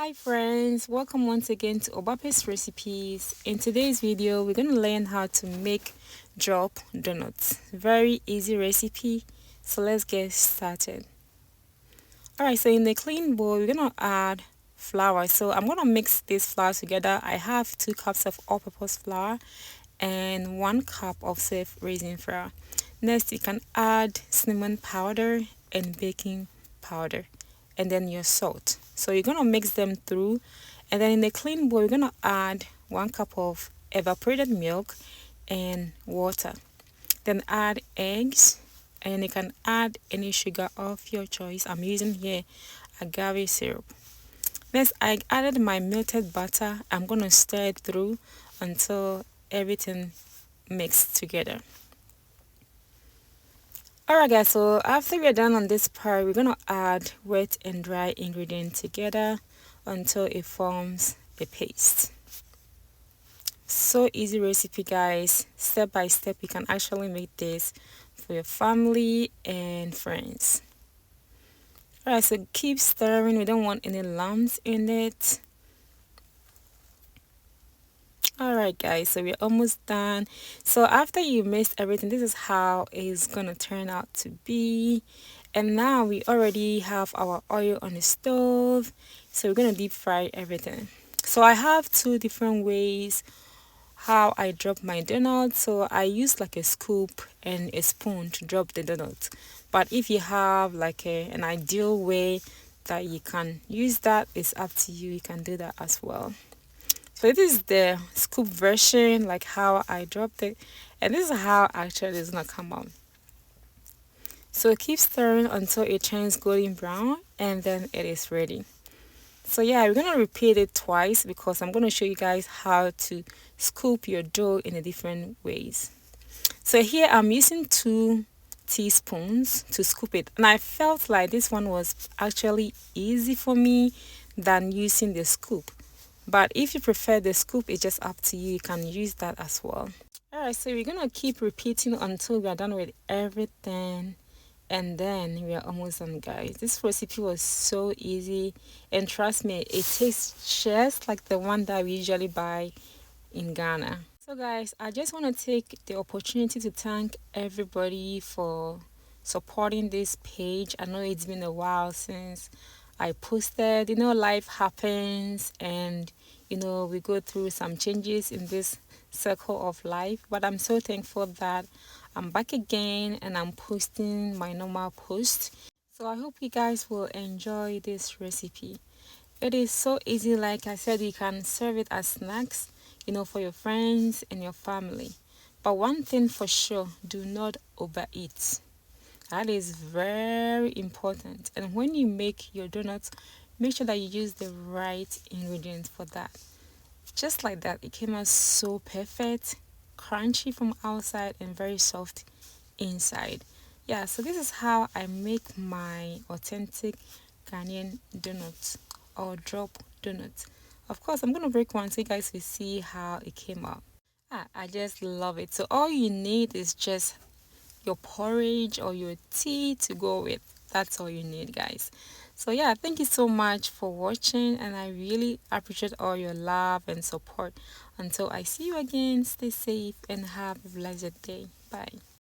Hi friends, welcome once again to OBAAPA'S recipes. In today's video, we're going to learn how to make drop donuts. Very easy recipe, so let's get started. Alright, so in the clean bowl, we're going to add flour. So I'm going to mix this flour together. I have 2 cups of all-purpose flour and 1 cup of self-raising flour. Next, you can add cinnamon powder and baking powder, and then your salt. So you're gonna mix them through, and then in the clean bowl, you're gonna add 1 cup of evaporated milk and water. Then add eggs, and you can add any sugar of your choice. I'm using here agave syrup. Next, I added my melted butter. I'm gonna stir it through until everything mixed together. Alright guys, so after we're done on this part, we're gonna add wet and dry ingredients together until it forms a paste. So easy recipe guys, step by step you can actually make this for your family and friends. Alright, so keep stirring, we don't want any lumps in it. Alright guys, so we're almost done. So after you mix everything, this is how it's gonna turn out to be. And now we already have our oil on the stove, so we're gonna deep fry everything. So I have 2 different ways how I drop my donut. So I use like a scoop and a spoon to drop the donut, but if you have like an ideal way that you can use, that is up to you. You can do that as well. So this is the scoop version, like how I dropped it, and this is how actually it's gonna come out. So keep stirring until it turns golden brown, and then it is ready. So yeah, we're gonna repeat it twice because I'm gonna show you guys how to scoop your dough in a different ways. So here I'm using 2 teaspoons to scoop it, and I felt like this one was actually easy for me than using the scoop. But if you prefer the scoop, it's just up to you. You can use that as well. Alright, so we're gonna keep repeating until we are done with everything, and then we are almost done guys. This recipe was so easy, and trust me, it tastes just like the one that we usually buy in Ghana. So guys, I just want to take the opportunity to thank everybody for supporting this page. I know it's been a while since I posted. You know, life happens, and you know, we go through some changes in this circle of life, but I'm so thankful that I'm back again and I'm posting my normal post. So I hope you guys will enjoy this recipe. It is so easy. Like I said, you can serve it as snacks, you know, for your friends and your family. But one thing for sure, do not overeat. That is very important. And when you make your donuts, make sure that you use the right ingredients for that. Just like that, it came out so perfect, crunchy from outside and very soft inside. Yeah, so this is how I make my authentic Ghanaian donuts or drop donuts. Of course, I'm gonna break one so you guys will see how it came out. I just love it. So all you need is just your porridge or your tea to go with. That's all you need guys. So yeah, thank you so much for watching, and I really appreciate all your love and support. Until I see you again, stay safe and have a blessed day. Bye.